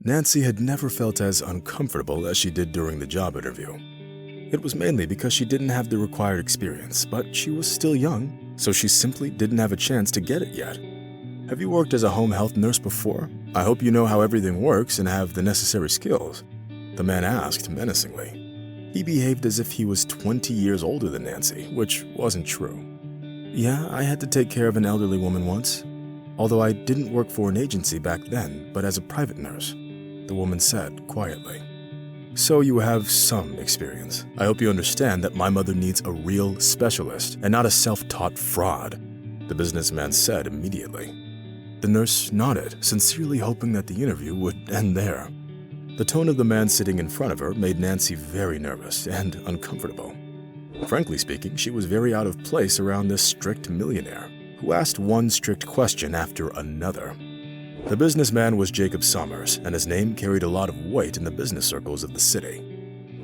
Nancy had never felt as uncomfortable as she did during the job interview. It was mainly because she didn't have the required experience, but she was still young, so she simply didn't have a chance to get it yet. Have you worked as a home health nurse before? I hope you know how everything works and have the necessary skills, the man asked menacingly. He behaved as if he was 20 years older than Nancy, which wasn't true. Yeah, I had to take care of an elderly woman once, although I didn't work for an agency back then, but as a private nurse, the woman said quietly. So you have some experience. I hope you understand that my mother needs a real specialist and not a self-taught fraud, the businessman said immediately. The nurse nodded, sincerely hoping that the interview would end there. The tone of the man sitting in front of her made Nancy very nervous and uncomfortable. Frankly speaking, she was very out of place around this strict millionaire, who asked one strict question after another. The businessman was Jacob Sommers, and his name carried a lot of weight in the business circles of the city.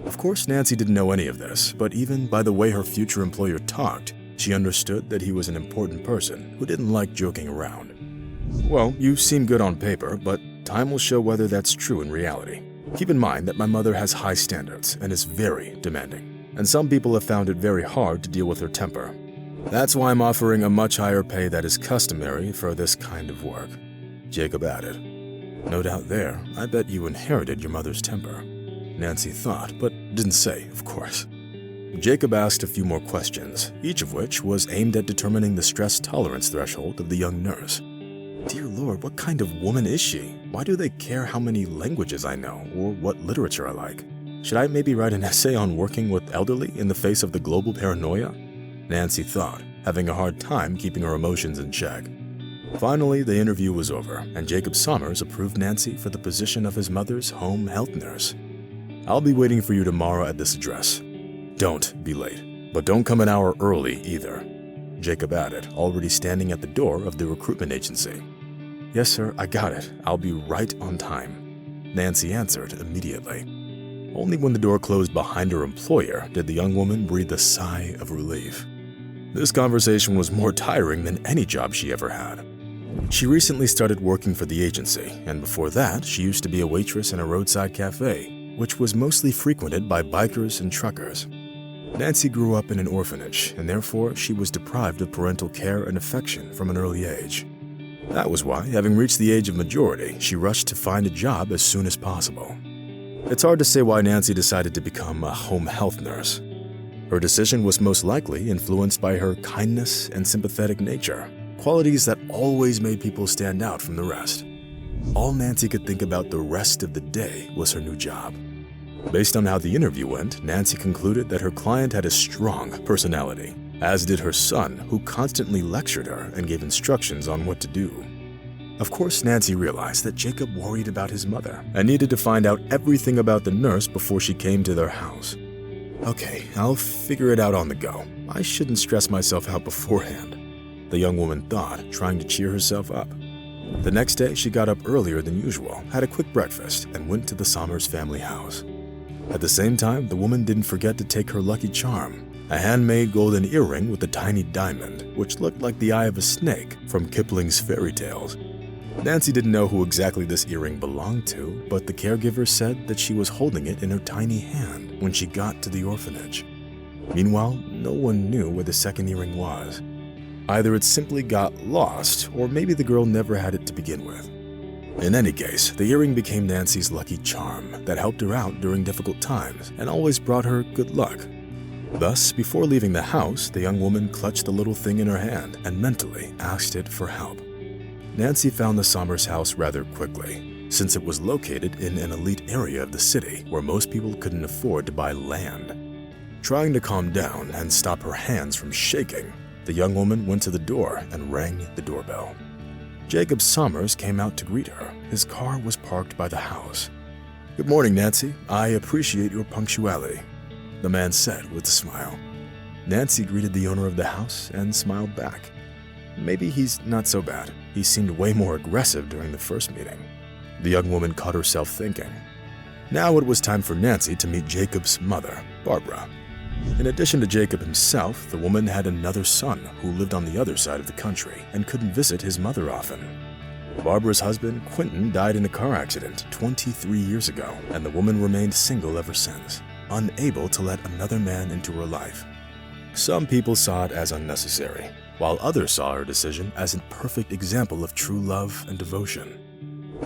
Of course, Nancy didn't know any of this, but even by the way her future employer talked, she understood that he was an important person who didn't like joking around. Well, you seem good on paper, but time will show whether that's true in reality. Keep in mind that my mother has high standards and is very demanding, and some people have found it very hard to deal with her temper. That's why I'm offering a much higher pay that is customary for this kind of work, Jacob added. No doubt there, I bet you inherited your mother's temper, Nancy thought, but didn't say, of course. Jacob asked a few more questions, each of which was aimed at determining the stress tolerance threshold of the young nurse. Dear Lord, what kind of woman is she? Why do they care how many languages I know or what literature I like? Should I maybe write an essay on working with elderly in the face of the global paranoia? Nancy thought, having a hard time keeping her emotions in check. Finally, the interview was over, and Jacob Sommers approved Nancy for the position of his mother's home health nurse. I'll be waiting for you tomorrow at this address. Don't be late, but don't come an hour early either, Jacob added, already standing at the door of the recruitment agency. Yes, sir, I got it. I'll be right on time, Nancy answered immediately. Only when the door closed behind her employer did the young woman breathe a sigh of relief. This conversation was more tiring than any job she ever had. She recently started working for the agency, and before that, she used to be a waitress in a roadside cafe, which was mostly frequented by bikers and truckers. Nancy grew up in an orphanage, and therefore she was deprived of parental care and affection from an early age. That was why, having reached the age of majority, she rushed to find a job as soon as possible. It's hard to say why Nancy decided to become a home health nurse. Her decision was most likely influenced by her kindness and sympathetic nature, qualities that always made people stand out from the rest. All Nancy could think about the rest of the day was her new job. Based on how the interview went, Nancy concluded that her client had a strong personality, as did her son, who constantly lectured her and gave instructions on what to do. Of course, Nancy realized that Jacob worried about his mother and needed to find out everything about the nurse before she came to their house. Okay, I'll figure it out on the go. I shouldn't stress myself out beforehand, the young woman thought, trying to cheer herself up. The next day, she got up earlier than usual, had a quick breakfast, and went to the Sommers family house. At the same time, the woman didn't forget to take her lucky charm, a handmade golden earring with a tiny diamond, which looked like the eye of a snake from Kipling's fairy tales. Nancy didn't know who exactly this earring belonged to, but the caregiver said that she was holding it in her tiny hand when she got to the orphanage. Meanwhile, no one knew where the second earring was. Either it simply got lost, or maybe the girl never had it to begin with. In any case, the earring became Nancy's lucky charm that helped her out during difficult times and always brought her good luck. Thus, before leaving the house, the young woman clutched the little thing in her hand and mentally asked it for help. Nancy found the Sommers house rather quickly, since it was located in an elite area of the city where most people couldn't afford to buy land. Trying to calm down and stop her hands from shaking, the young woman went to the door and rang the doorbell. Jacob Sommers came out to greet her. His car was parked by the house. "Good morning, Nancy. I appreciate your punctuality," the man said with a smile. Nancy greeted the owner of the house and smiled back. Maybe he's not so bad. He seemed way more aggressive during the first meeting. The young woman caught herself thinking. Now it was time for Nancy to meet Jacob's mother, Barbara. In addition to Jacob himself, the woman had another son who lived on the other side of the country and couldn't visit his mother often. Barbara's husband, Quentin, died in a car accident 23 years ago, and the woman remained single ever since, unable to let another man into her life. Some people saw it as unnecessary, while others saw her decision as a perfect example of true love and devotion.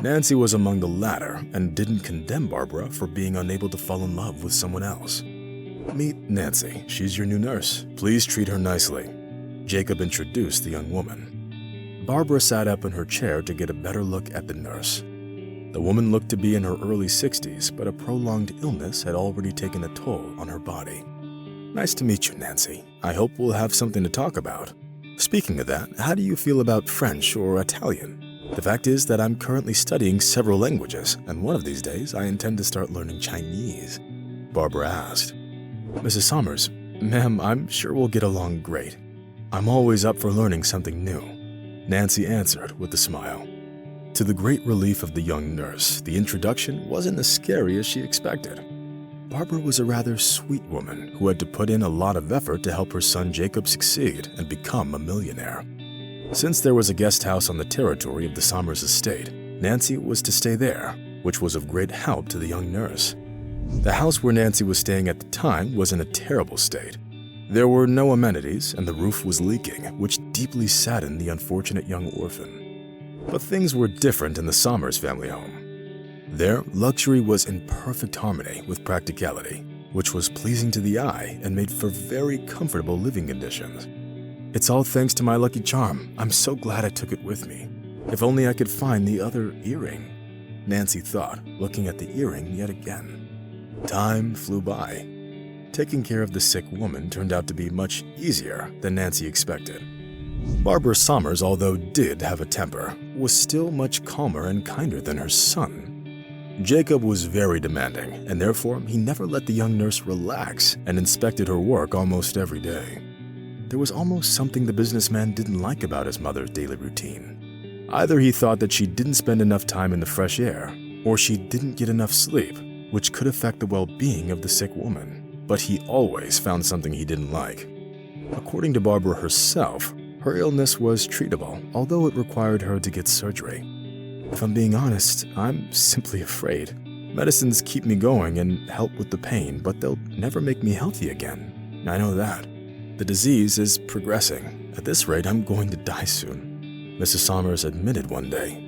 Nancy was among the latter and didn't condemn Barbara for being unable to fall in love with someone else. "Meet Nancy. She's your new nurse. Please treat her nicely," Jacob introduced the young woman. Barbara sat up in her chair to get a better look at the nurse. The woman looked to be in her early 60s, but a prolonged illness had already taken a toll on her body. "Nice to meet you, Nancy. I hope we'll have something to talk about. Speaking of that, how do you feel about French or Italian? The fact is that I'm currently studying several languages, and one of these days I intend to start learning Chinese," Barbara asked. "Mrs. Sommers, ma'am, I'm sure we'll get along great. I'm always up for learning something new," Nancy answered with a smile. To the great relief of the young nurse, the introduction wasn't as scary as she expected. Barbara was a rather sweet woman who had to put in a lot of effort to help her son Jacob succeed and become a millionaire. Since there was a guest house on the territory of the Sommers estate, Nancy was to stay there, which was of great help to the young nurse. The house where Nancy was staying at the time was in a terrible state. There were no amenities, and the roof was leaking, which deeply saddened the unfortunate young orphan. But things were different in the Sommers family home. There, luxury was in perfect harmony with practicality, which was pleasing to the eye and made for very comfortable living conditions. "It's all thanks to my lucky charm. I'm so glad I took it with me. If only I could find the other earring," Nancy thought, looking at the earring yet again. Time flew by. Taking care of the sick woman turned out to be much easier than Nancy expected. Barbara Sommers, although did have a temper, was still much calmer and kinder than her son. Jacob was very demanding, and therefore he never let the young nurse relax and inspected her work almost every day. There was almost something the businessman didn't like about his mother's daily routine. Either he thought that she didn't spend enough time in the fresh air, or she didn't get enough sleep, which could affect the well-being of the sick woman. But he always found something he didn't like. According to Barbara herself, her illness was treatable, although it required her to get surgery. "If I'm being honest, I'm simply afraid. Medicines keep me going and help with the pain, but they'll never make me healthy again. I know that. The disease is progressing. At this rate, I'm going to die soon," Mrs. Sommers admitted one day.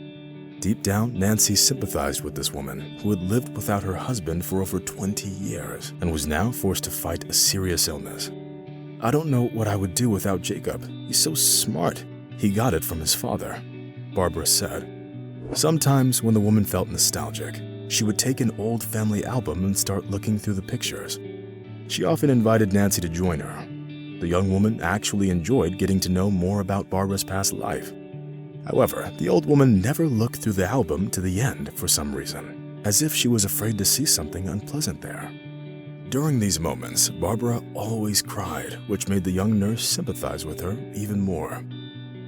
Deep down, Nancy sympathized with this woman who had lived without her husband for over 20 years and was now forced to fight a serious illness. "I don't know what I would do without Jacob. He's so smart. He got it from his father," Barbara said. Sometimes when the woman felt nostalgic, she would take an old family album and start looking through the pictures. She often invited Nancy to join her. The young woman actually enjoyed getting to know more about Barbara's past life. However, the old woman never looked through the album to the end for some reason, as if she was afraid to see something unpleasant there. During these moments, Barbara always cried, which made the young nurse sympathize with her even more.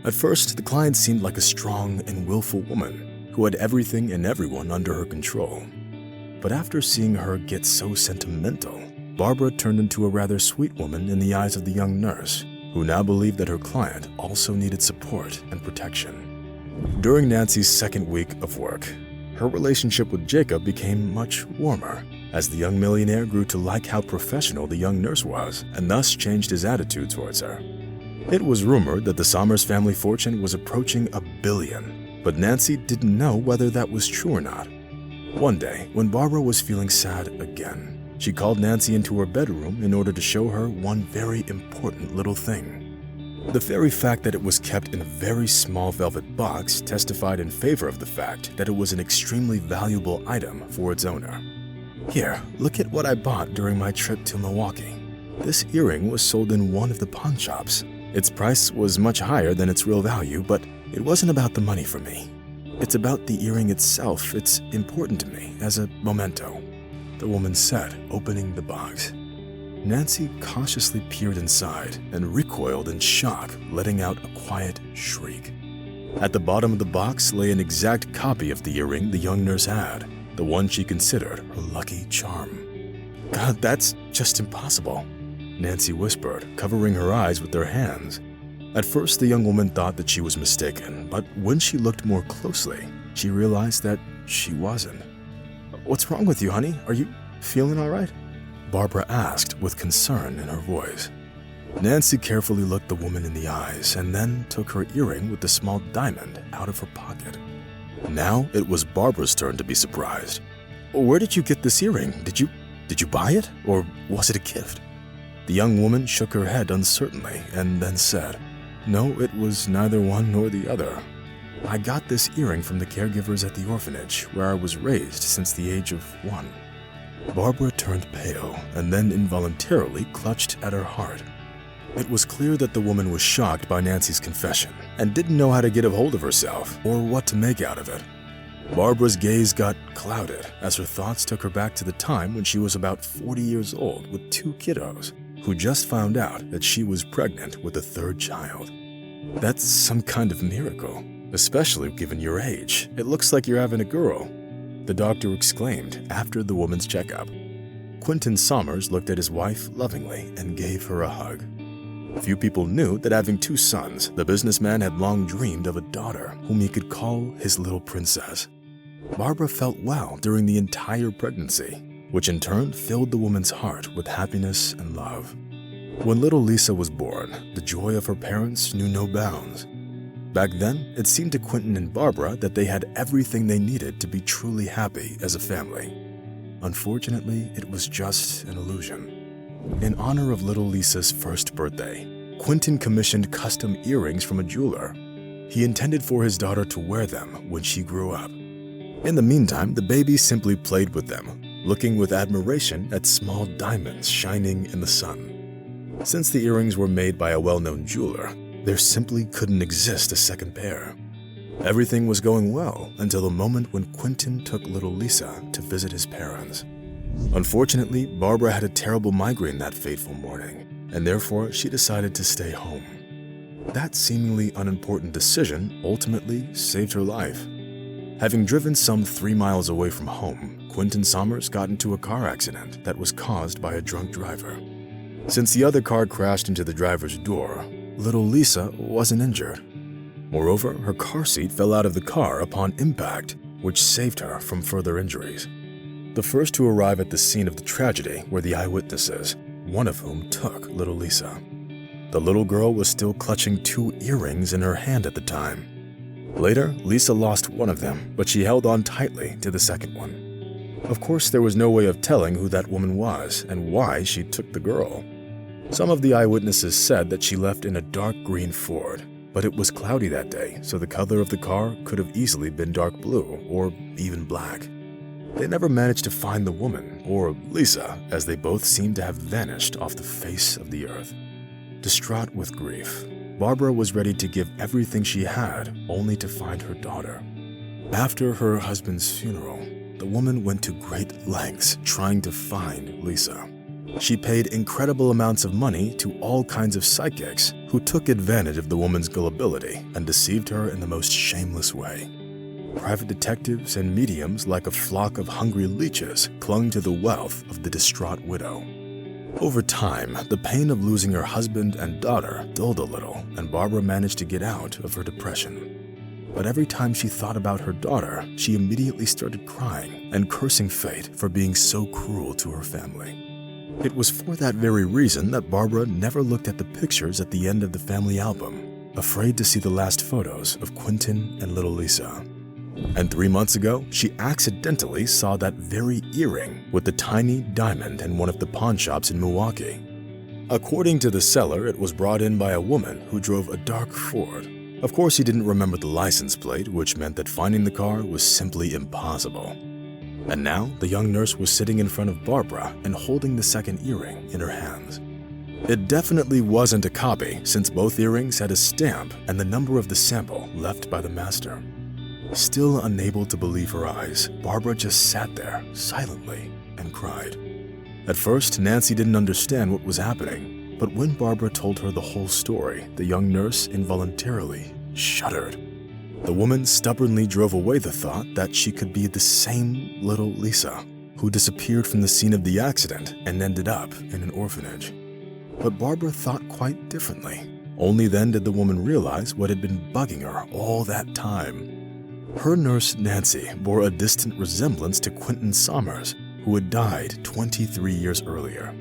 At first, the client seemed like a strong and willful woman who had everything and everyone under her control. But after seeing her get so sentimental, Barbara turned into a rather sweet woman in the eyes of the young nurse, who now believed that her client also needed support and protection. During Nancy's second week of work, her relationship with Jacob became much warmer, as the young millionaire grew to like how professional the young nurse was, and thus changed his attitude towards her. It was rumored that the Sommers family fortune was approaching $1 billion, but Nancy didn't know whether that was true or not. One day, when Barbara was feeling sad again, she called Nancy into her bedroom in order to show her one very important little thing. The very fact that it was kept in a very small velvet box testified in favor of the fact that it was an extremely valuable item for its owner. "Here, look at what I bought during my trip to Milwaukee. This earring was sold in one of the pawn shops. Its price was much higher than its real value, but it wasn't about the money for me. It's about the earring itself. It's important to me as a memento," the woman said, opening the box. Nancy cautiously peered inside and recoiled in shock, letting out a quiet shriek. At the bottom of the box lay an exact copy of the earring the young nurse had, the one she considered her lucky charm. "God, that's just impossible," Nancy whispered, covering her eyes with her hands. At first, the young woman thought that she was mistaken, but when she looked more closely, she realized that she wasn't. "What's wrong with you, honey? Are you feeling all right?" Barbara asked with concern in her voice. Nancy carefully looked the woman in the eyes and then took her earring with the small diamond out of her pocket. Now it was Barbara's turn to be surprised. "Where did you get this earring? Did you buy it, or was it a gift?" The young woman shook her head uncertainly and then said, "No, it was neither one nor the other. I got this earring from the caregivers at the orphanage where I was raised since the age of 1. Barbara turned pale and then involuntarily clutched at her heart. It was clear that the woman was shocked by Nancy's confession and didn't know how to get a hold of herself or what to make out of it. Barbara's gaze got clouded as her thoughts took her back to the time when she was about 40 years old with 2 kiddos, who just found out that she was pregnant with a 3rd child. "That's some kind of miracle, especially given your age. It looks like you're having a girl," the doctor exclaimed after the woman's checkup. Quentin Sommers looked at his wife lovingly and gave her a hug. Few people knew that having 2 sons, the businessman had long dreamed of a daughter whom he could call his little princess. Barbara felt well during the entire pregnancy, which in turn filled the woman's heart with happiness and love. When little Lisa was born, the joy of her parents knew no bounds. Back then, it seemed to Quentin and Barbara that they had everything they needed to be truly happy as a family. Unfortunately, it was just an illusion. In honor of little Lisa's 1st birthday, Quentin commissioned custom earrings from a jeweler. He intended for his daughter to wear them when she grew up. In the meantime, the baby simply played with them, looking with admiration at small diamonds shining in the sun. Since the earrings were made by a well-known jeweler, there simply couldn't exist a second pair. Everything was going well until the moment when Quentin took little Lisa to visit his parents. Unfortunately, Barbara had a terrible migraine that fateful morning, and therefore she decided to stay home. That seemingly unimportant decision ultimately saved her life. Having driven some 3 miles away from home, Quentin Sommers got into a car accident that was caused by a drunk driver. Since the other car crashed into the driver's door, little Lisa wasn't injured. Moreover, her car seat fell out of the car upon impact, which saved her from further injuries. The first to arrive at the scene of the tragedy were the eyewitnesses, one of whom took little Lisa. The little girl was still clutching 2 earrings in her hand at the time. Later, Lisa lost one of them, but she held on tightly to the second one. Of course, there was no way of telling who that woman was and why she took the girl. Some of the eyewitnesses said that she left in a dark green Ford, but it was cloudy that day, so the color of the car could have easily been dark blue or even black. They never managed to find the woman, or Lisa, as they both seemed to have vanished off the face of the earth. Distraught with grief, Barbara was ready to give everything she had only to find her daughter. After her husband's funeral, the woman went to great lengths trying to find Lisa. She paid incredible amounts of money to all kinds of psychics who took advantage of the woman's gullibility and deceived her in the most shameless way. Private detectives and mediums, like a flock of hungry leeches, clung to the wealth of the distraught widow. Over time, the pain of losing her husband and daughter dulled a little, and Barbara managed to get out of her depression. But every time she thought about her daughter, she immediately started crying and cursing fate for being so cruel to her family. It was for that very reason that Barbara never looked at the pictures at the end of the family album, afraid to see the last photos of Quentin and little Lisa. And 3 months ago, she accidentally saw that very earring with the tiny diamond in one of the pawn shops in Milwaukee. According to the seller, it was brought in by a woman who drove a dark Ford. Of course, he didn't remember the license plate, which meant that finding the car was simply impossible. And now, the young nurse was sitting in front of Barbara and holding the second earring in her hands. It definitely wasn't a copy, since both earrings had a stamp and the number of the sample left by the master. Still unable to believe her eyes, Barbara just sat there silently and cried. At first, Nancy didn't understand what was happening, but when Barbara told her the whole story, the young nurse involuntarily shuddered. The woman stubbornly drove away the thought that she could be the same little Lisa, who disappeared from the scene of the accident and ended up in an orphanage. But Barbara thought quite differently. Only then did the woman realize what had been bugging her all that time. Her nurse, Nancy, bore a distant resemblance to Quentin Somers, who had died 23 years earlier.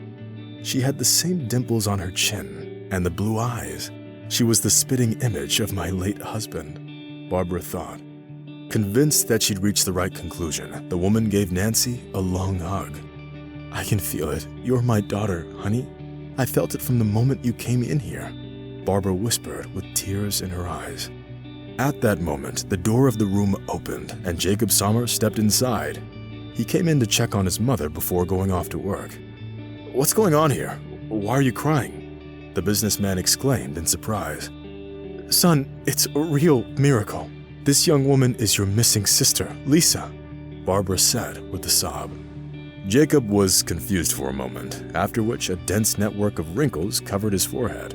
She had the same dimples on her chin and the blue eyes. She was the spitting image of my late husband, Barbara thought. Convinced that she'd reached the right conclusion, the woman gave Nancy a long hug. "I can feel it. You're my daughter, honey. I felt it from the moment you came in here," Barbara whispered with tears in her eyes. At that moment, the door of the room opened and Jacob Somers stepped inside. He came in to check on his mother before going off to work. "What's going on here? Why are you crying?" the businessman exclaimed in surprise. "Son, it's a real miracle. This young woman is your missing sister, Lisa," Barbara said with a sob. Jacob was confused for a moment, after which a dense network of wrinkles covered his forehead.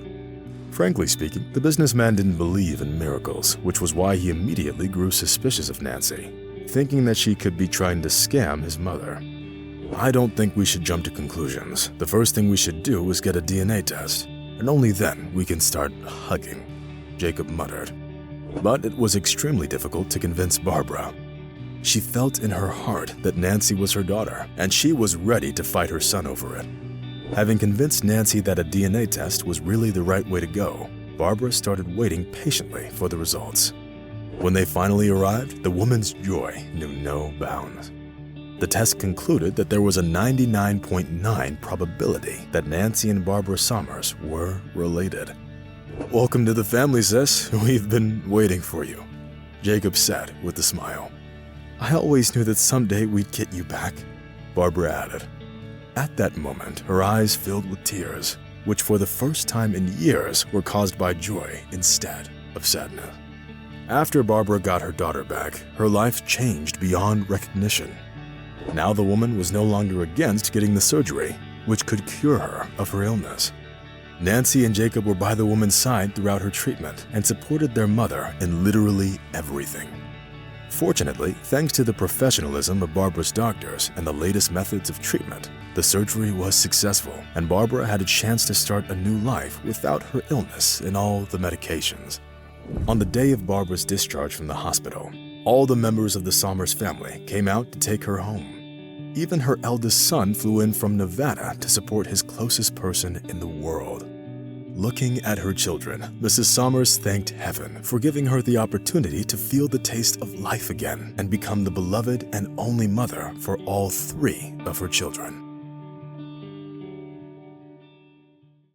Frankly speaking, the businessman didn't believe in miracles, which was why he immediately grew suspicious of Nancy, thinking that she could be trying to scam his mother. "I don't think we should jump to conclusions. The first thing we should do is get a DNA test, and only then we can start hugging," Jacob muttered. But it was extremely difficult to convince Barbara. She felt in her heart that Nancy was her daughter, and she was ready to fight her son over it. Having convinced Nancy that a DNA test was really the right way to go, Barbara started waiting patiently for the results. When they finally arrived, the woman's joy knew no bounds. The test concluded that there was a 99.9 probability that Nancy and Barbara Somers were related. "Welcome to the family, sis. We've been waiting for you," Jacob said with a smile. "I always knew that someday we'd get you back," Barbara added. At that moment, her eyes filled with tears, which for the first time in years were caused by joy instead of sadness. After Barbara got her daughter back, her life changed beyond recognition. Now the woman was no longer against getting the surgery, which could cure her of her illness. Nancy and Jacob were by the woman's side throughout her treatment and supported their mother in literally everything. Fortunately, thanks to the professionalism of Barbara's doctors and the latest methods of treatment, the surgery was successful, and Barbara had a chance to start a new life without her illness and all the medications. On the day of Barbara's discharge from the hospital, all the members of the Somers family came out to take her home. Even her eldest son flew in from Nevada to support his closest person in the world. Looking at her children, Mrs. Somers thanked heaven for giving her the opportunity to feel the taste of life again and become the beloved and only mother for all three of her children.